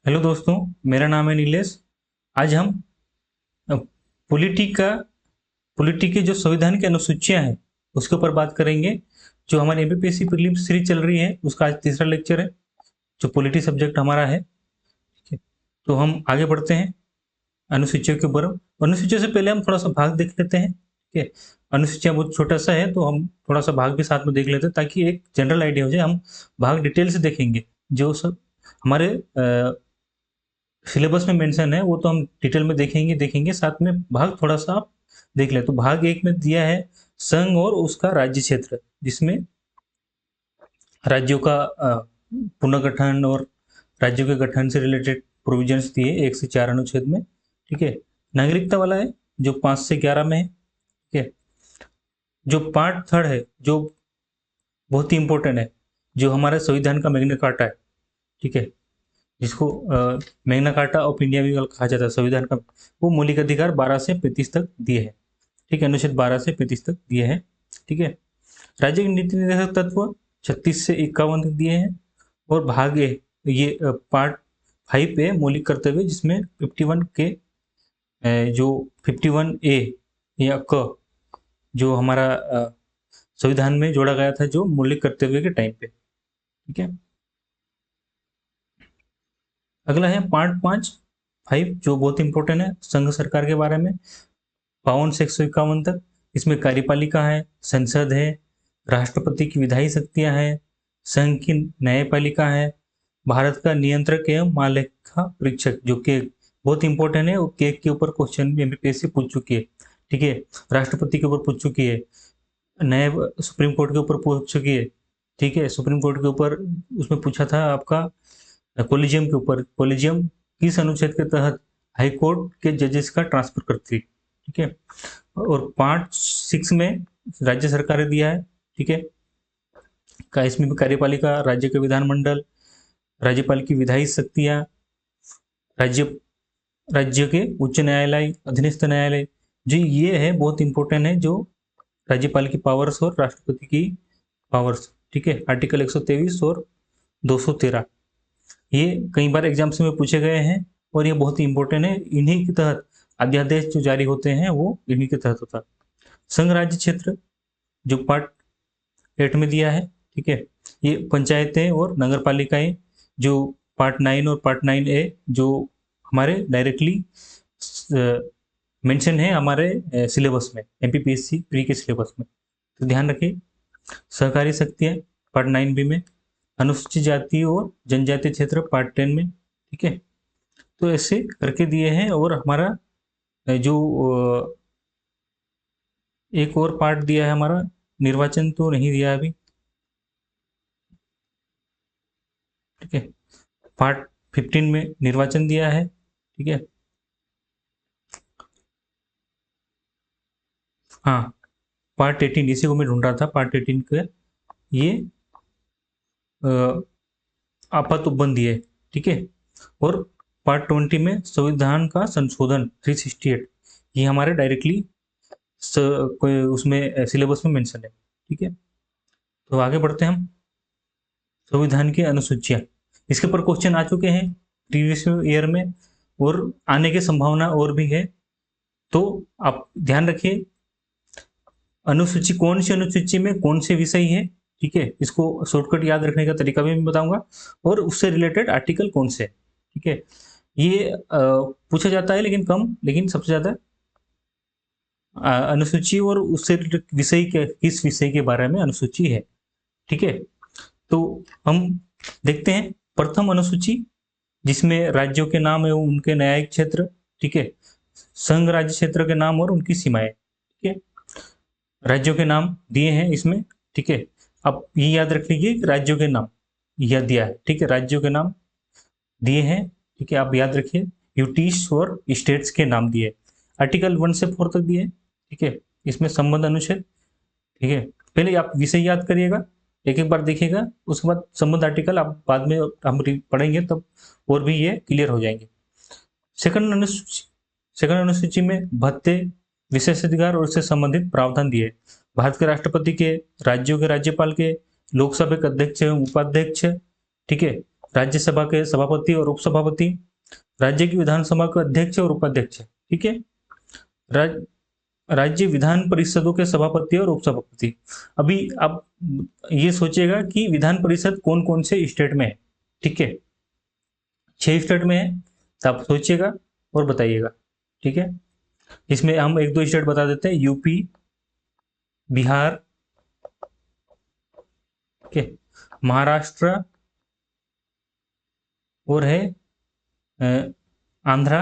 Hello दोस्तों, मेरा नाम है नीलेश। आज हम अ, पॉलिटी का पॉलिटी के जो संविधान की अनुसूचियां हैं उसके ऊपर बात करेंगे। जो हमारी एमपीपीएससी प्रीलिम्स सीरीज चल रही है उसका आज तीसरा लेक्चर है, जो पॉलिटी सब्जेक्ट हमारा है। ठीक है, तो हम आगे बढ़ते हैं अनुसूचियों के ऊपर। अनुसूचियों से पहले हम थोड़ा सा भाग देख लेते हैं। ठीक है, अनुसूचियां बहुत छोटा सा है तो हम थोड़ा सा भाग भी साथ में देख लेते हैं ताकि एक जनरल आइडिया हो जाए। हम भाग डिटेल से देखेंगे, जो सब हमारे सिलेबस में मेंशन है वो तो हम डिटेल में देखेंगे साथ में भाग थोड़ा सा आप देख ले। तो भाग एक में दिया है संघ और उसका राज्य क्षेत्र, जिसमें राज्यों का पुनर्गठन और राज्यों के गठन से रिलेटेड प्रोविजंस दिए 1 से 4 अनुच्छेद में। ठीक है, नागरिकता वाला है जो 5 से 11 में है। ठीक है, जो पार्ट थर्ड है जो बहुत ही इंपॉर्टेंट है, जो हमारे संविधान का मैग्ना कार्टा है। ठीक है, जिसको मैग्ना कार्टा ऑफ इंडिया भी कहा जाता है संविधान का। वो मौलिक अधिकार 12 से 35 तक दिए हैं। ठीक है, अनुच्छेद 12 से 35 तक दिए हैं। ठीक है, राज्य के नीति निर्देशक तत्व 36 से 51 तक दिए हैं। और भाग ए, ये पार्ट 5 पे मौलिक कर्तव्य, जिसमें 51 के जो 51 ए या क जो हमारा संविधान में जोड़ा गया था जो मौलिक कर्तव्य के टाइम पे। ठीक है, अगला है पार्ट 5 जो बहुत इंपॉर्टेंट है संघ सरकार के बारे में। 52 से 151 तक इसमें कार्यपालिका है, संसद है, राष्ट्रपति की विधायी शक्तियां हैं, संघ की न्यायपालिका है, भारत का नियंत्रक एवं महालेखा परीक्षक, जो कि बहुत इंपॉर्टेंट है। वो केक के ऊपर क्वेश्चन भी एमपीएससी पूछ चुकी है। ठीक है, राष्ट्रपति के ऊपर पूछ चुकी है, नए सुप्रीम कोर्ट के ऊपर पूछ चुकी है। ठीक है, सुप्रीम कोर्ट के ऊपर उसमें पूछा था आपका कोलिजियम के ऊपर, कोलिजियम किस अनुच्छेद के तहत हाई कोर्ट के जजेस का ट्रांसफर करती है। ठीक है, और पार्ट 6 में राज्य सरकार ने दिया है। ठीक है, का इसमें भी कार्यपालिका, राज्य के विधानमंडल, राज्यपाल की विधायी शक्तियां, राज्य राज्य के उच्च न्यायालय, अधीनस्थ न्यायालय, जो ये है बहुत इंपॉर्टेंट है, जो राज्यपाल की पावर्स और राष्ट्रपति की पावर्स। ठीक है, आर्टिकल 123 और 213 ये कई बार एग्जाम्स में पूछे गए हैं और ये बहुत ही इंपॉर्टेंट है। इन्हीं के तहत अध्यादेश जो जारी होते हैं वो इन्हीं के तहत होता है। संघ राज्य क्षेत्र जो पार्ट 8 में दिया है। ठीक है, ये पंचायतें और नगर पालिकाएं, जो पार्ट 9 और पार्ट 9A जो हमारे डायरेक्टली मेंशन है हमारे सिलेबस में, एमपीपीएससी प्री के सिलेबस में, तो ध्यान रखिए। सहकारी शक्तियाँ पार्ट 9B में, अनुसूचित जाति और जनजातीय क्षेत्र पार्ट 10 में। ठीक है, तो ऐसे करके दिए हैं। और हमारा जो एक और पार्ट दिया है हमारा, निर्वाचन तो नहीं दिया अभी। ठीक है, पार्ट 15 में निर्वाचन दिया है। ठीक है, हाँ, पार्ट 18 इसी को मैं ढूंढ रहा था, पार्ट 18 का ये आपात उपबंध दिए। ठीक है, और पार्ट 20 में संविधान का संशोधन 368, ये हमारे डायरेक्टली कोई उसमें सिलेबस में मेंशन है। ठीक है, तो आगे बढ़ते हैं हम। संविधान की अनुसूचियां, इसके ऊपर क्वेश्चन आ चुके हैं प्रीवियस ईयर में और आने की संभावना और भी है। तो आप ध्यान रखिए, अनुसूची कौन सी अनुसूची में कौन से विषय है। ठीक है, इसको शॉर्टकट याद रखने का तरीका भी मैं बताऊंगा, और उससे रिलेटेड आर्टिकल कौन से। ठीक है, ये पूछा जाता है लेकिन कम, लेकिन सबसे ज्यादा अनुसूची और उससे विषय के, किस विषय के बारे में अनुसूची है। ठीक है, तो हम देखते हैं प्रथम अनुसूची, जिसमें राज्यों के नाम एवं उनके न्यायिक क्षेत्र। ठीक है, संघ राज्य क्षेत्र के नाम और उनकी सीमाएं। ठीक है, राज्यों के नाम दिए हैं इसमें। ठीक है, अब ये याद रख लीजिए कि राज्यों के नाम यह दिया है। ठीक है, राज्यों के नाम दिए हैं। ठीक है, आप याद रखिए, यूटीज और स्टेट्स के नाम दिए, आर्टिकल 1 से 4 तक दिए। ठीक है, इसमें संबंध अनुच्छेद। ठीक है, पहले आप विषय याद करिएगा, एक एक बार देखिएगा, उसके बाद संबंध आर्टिकल आप बाद में हम पढ़ेंगे तब और भी ये क्लियर हो जाएंगे। सेकंड अनुसूची में भत्ते, विशेषाधिकार और उससे संबंधित प्रावधान दिए। भारत के राष्ट्रपति के, राज्यों के राज्यपाल के, लोकसभा के अध्यक्ष एवं उपाध्यक्ष, ठीक है, राज्यसभा के सभापति और उपसभापति, राज्य की विधानसभा के अध्यक्ष और उपाध्यक्ष, ठीक है। राज्य विधान परिषदों के सभापति और उपसभापति। अभी आप ये सोचिएगा कि विधान परिषद कौन कौन से स्टेट में है, ठीक है। 6 स्टेट में है, तो आप सोचिएगा और बताइएगा, ठीक है। इसमें हम एक दो स्टेट बता देते हैं, यूपी, बिहार, ठीक है, महाराष्ट्र, और है आंध्रा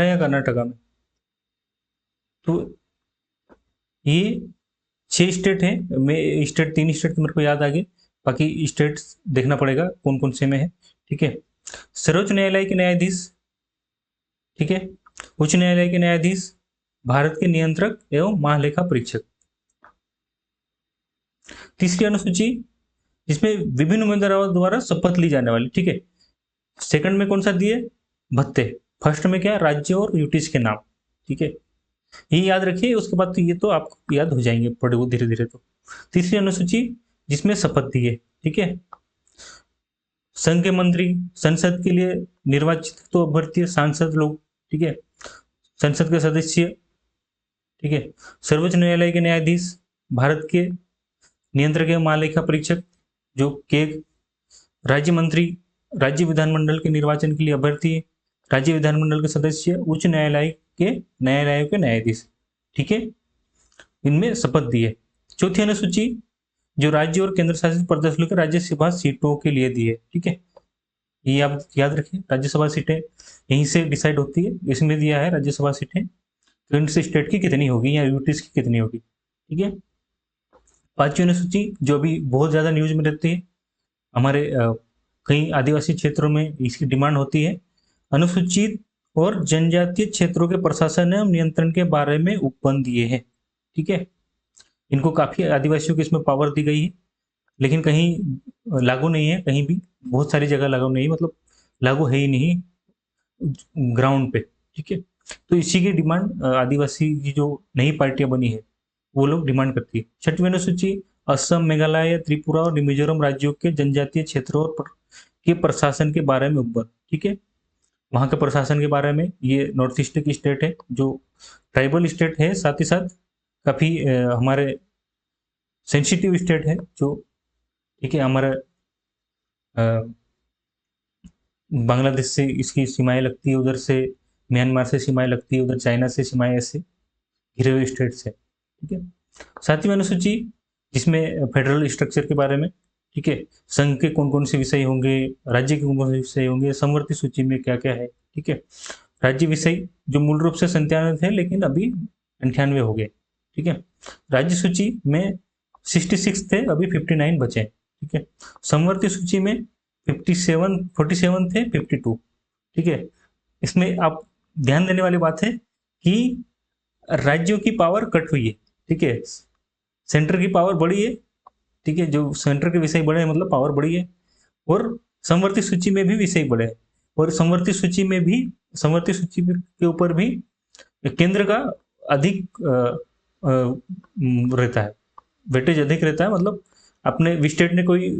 या कर्नाटका में। तो ये 6 स्टेट है। मैं स्टेट 3 स्टेट तो मेरे को याद आ गए, बाकी स्टेट देखना पड़ेगा कौन कौन से में है, ठीक है। सर्वोच्च न्यायालय के न्यायाधीश, ठीक है, उच्च न्यायालय के न्यायाधीश, भारत के नियंत्रक एवं महालेखा परीक्षक। तीसरी अनुसूची जिसमें विभिन्न उम्मीदवारों द्वारा शपथ ली जाने वाली, ठीक है। सेकंड में कौन सा दिए, भत्ते। फर्स्ट में क्या, राज्य और यूटीज के नाम, ठीक है। ये याद रखिए, उसके बाद तो ये तो आपको याद हो जाएंगे पढ़े धीरे धीरे। तो तीसरी अनुसूची जिसमें शपथ दी है, ठीक है। संघ के मंत्री, संसद के लिए निर्वाचित तो अभ्यर्थी सांसद लोग, ठीक है, संसद के सदस्य, ठीक है। सर्वोच्च न्यायालय के न्यायाधीश, भारत के नियंत्रक एवं महालेखा परीक्षक जो के, राज्य मंत्री, राज्य विधानमंडल के निर्वाचन के लिए अभ्यर्थी, राज्य विधानमंडल के सदस्य, उच्च न्यायालय के न्यायालयों के न्यायाधीश, ठीक है, इनमें शपथ दी है। चौथी अनुसूची जो राज्य और केंद्र शासित प्रदेशों के राज्यसभा सीटों के लिए दी है, ठीक है। ये आप याद रखें, राज्यसभा सीटें यहीं से डिसाइड होती है। इसमें दिया है राज्यसभा सीटें कौन से स्टेट की कितनी होगी या यूटीज की कितनी होगी, ठीक है। पांचवी अनुसूची जो अभी बहुत ज्यादा न्यूज में रहती है, हमारे कई आदिवासी क्षेत्रों में इसकी डिमांड होती है। अनुसूचित और जनजातीय क्षेत्रों के प्रशासन एवं नियंत्रण के बारे में उपबंध दिए हैं, ठीक है। इनको काफी आदिवासियों को इसमें पावर दी गई है, लेकिन कहीं लागू नहीं है, कहीं भी बहुत सारी जगह लागू नहीं, मतलब लागू है ही नहीं ग्राउंड पे, ठीक है। तो इसी की डिमांड आदिवासी की जो नई पार्टियां बनी है वो लोग डिमांड करती है। छठवीं अनुसूची असम, मेघालय, त्रिपुरा और मिजोरम राज्यों के जनजातीय क्षेत्रों के प्रशासन के बारे में उपबंध, ठीक है। वहाँ के प्रशासन के बारे में, ये नॉर्थ ईस्ट की स्टेट है जो ट्राइबल स्टेट है, साथ ही साथ काफ़ी हमारे सेंसिटिव स्टेट है जो, ठीक है, हमारा बांग्लादेश से इसकी सीमाएं लगती है, उधर से म्यांमार से सीमाएं लगती है, उधर चाइना से सीमाएं, ऐसे घिरे हुए स्टेट से, ठीक है। सातवीं अनुसूची जिसमें फेडरल स्ट्रक्चर के बारे में, ठीक है, संघ के कौन कौन से विषय होंगे, राज्य के कौन कौन से विषय होंगे, समवर्ती सूची में क्या क्या है, ठीक है। राज्य विषय जो मूल रूप से 97 थे लेकिन अभी 98 हो गए, ठीक है। राज्य सूची में 66 थे, अभी 59 बचे, ठीक है। समवर्ती सूची में 47 थे, 52, ठीक है। इसमें आप ध्यान देने वाली बात है कि राज्यों की पावर कट हुई है, ठीक है, सेंटर की पावर बढ़ी है, ठीक है, जो सेंटर के विषय बढ़े हैं मतलब पावर बढ़ी है, और समवर्ती सूची में भी विषय बढ़े हैं, और समवर्ती सूची में भी, समवर्ती सूची के ऊपर भी केंद्र का अधिक रहता है, वेटेज अधिक रहता है। मतलब अपने स्टेट ने कोई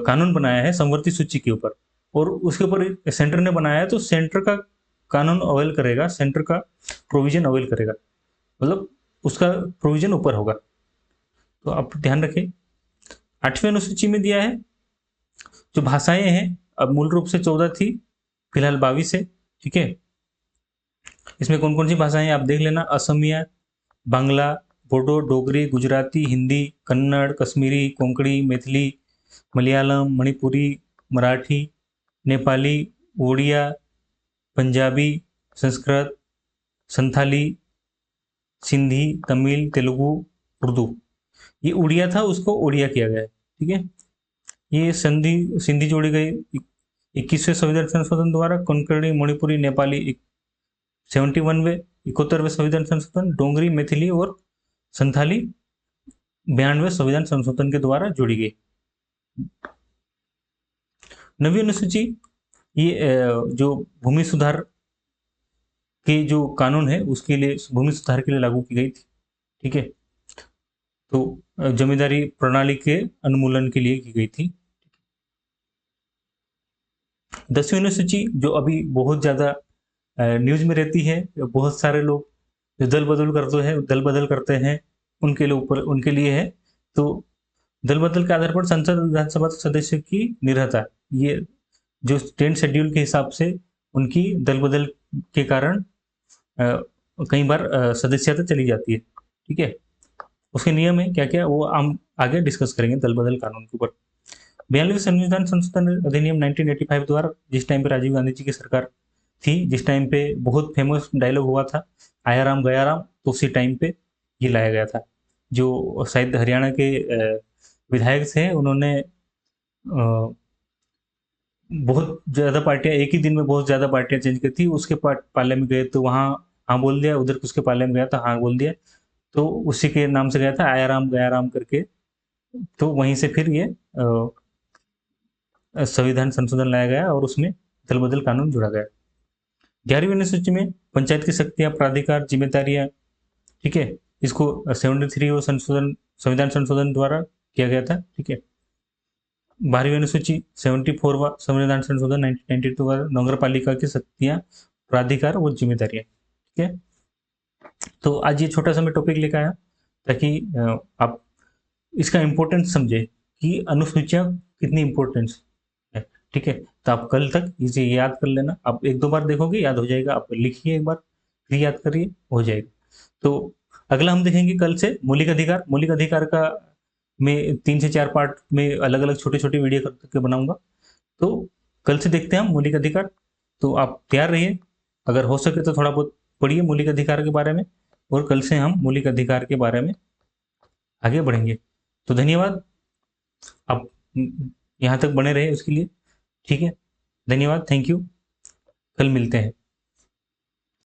कानून बनाया है समवर्ती सूची के ऊपर, और उसके ऊपर सेंटर ने बनाया है, तो सेंटर का कानून अवेल करेगा, सेंटर का प्रोविजन अवेल करेगा, मतलब उसका प्रोविजन ऊपर होगा। तो आप ध्यान रखें। 8वीं अनुसूची में दिया है जो भाषाएं हैं, अब मूल रूप से 14 थी, फिलहाल 22 है, ठीक है। इसमें कौन कौन सी भाषाएं आप देख लेना, असमिया, बांग्ला, बोडो, डोगरी, गुजराती, हिंदी, कन्नड़, कश्मीरी, कोंकणी, मैथिली, मलयालम, मणिपुरी, मराठी, नेपाली, ओडिया, पंजाबी, संस्कृत, संथाली, सिंधी, तमिल, तेलुगु, उर्दू। ये उड़िया था, उसको ओडिया किया गया है, ठीक है। ये सिंधी जोड़ी गई 21वें संविधान संशोधन द्वारा, कोंकणी, मणिपुरी, नेपाली 71वें, 71वें संविधान संशोधन, डोंगरी, मैथिली और संथाली 92वें संविधान संशोधन के द्वारा जोड़ी गई। 9वीं अनुसूची ये जो भूमि सुधार के जो कानून है उसके लिए, भूमि सुधार के लिए लागू की गई थी, ठीक है। तो जमींदारी प्रणाली के उन्मूलन के लिए की गई थी। 10वीं अनुसूची जो अभी बहुत ज़्यादा न्यूज़ में रहती है, बहुत सारे लोग जो दल बदल करते हैं, उनके लिए है। तो दल बदल के आधार पर संसद विधानसभा सदस्य की निर्भरता, ये जो 10 शेड्यूल के हिसाब से उनकी दल बदल के कारण कई बार सदस्यता चली जाती है। ठीक है, उसके नियम है क्या क्या, वो हम आगे डिस्कस करेंगे दल बदल कानून के ऊपर। 42वें संविधान संशोधन अधिनियम 1985 द्वारा, जिस टाइम पे राजीव गांधी जी की सरकार थी, जिस टाइम पे बहुत फेमस डायलॉग हुआ था आया राम गया राम, तो उसी टाइम पे ये लाया गया था। जो शायद हरियाणा के विधायक थे, उन्होंने बहुत ज़्यादा पार्टियां एक ही दिन में बहुत ज़्यादा पार्टियां चेंज की थी। उसके पाले में गए तो वहाँ हाँ बोल दिया, उधर उसके पाले में गया तो हाँ बोल दिया, तो उसी के नाम से गया था आया राम गया राम करके। तो वहीं से फिर ये संविधान संशोधन लाया गया और उसमें दल बदल कानून जोड़ा गया। 11वीं अनुसूची में पंचायत की शक्तियां, प्राधिकार, जिम्मेदारियां, ठीक है, इसको 73 संशोधन संविधान संशोधन द्वारा किया गया था। ठीक है, 12वीं अनुसूची 74वां संविधान संशोधन 1992 द्वारा नगर पालिका की शक्तियां, प्राधिकार और जिम्मेदारियां। ठीक है, तो आज ये छोटा सा मैं टॉपिक लेकर आया ताकि आप इसका इम्पोर्टेंस समझे कि अनुसूचियां कितनी इम्पोर्टेंस है। ठीक है, तो आप कल तक इसे याद कर लेना, आप एक दो बार देखोगे याद हो जाएगा, आप लिखिए एक बार फिर याद करिए, हो जाएगा। तो अगला हम देखेंगे कल से मौलिक अधिकार। मौलिक अधिकार का मैं 3 से 4 पार्ट में अलग अलग छोटे छोटे वीडियो करके बनाऊंगा। तो कल से देखते हैं हम मौलिक अधिकार। तो आप तैयार रहिए, अगर हो सके तो थोड़ा बहुत पढ़िए मौलिक अधिकार के बारे में, और कल से हम मौलिक अधिकार के बारे में आगे बढ़ेंगे। तो धन्यवाद, आप यहाँ तक बने रहे उसके लिए। ठीक है, धन्यवाद, थैंक यू, कल मिलते हैं।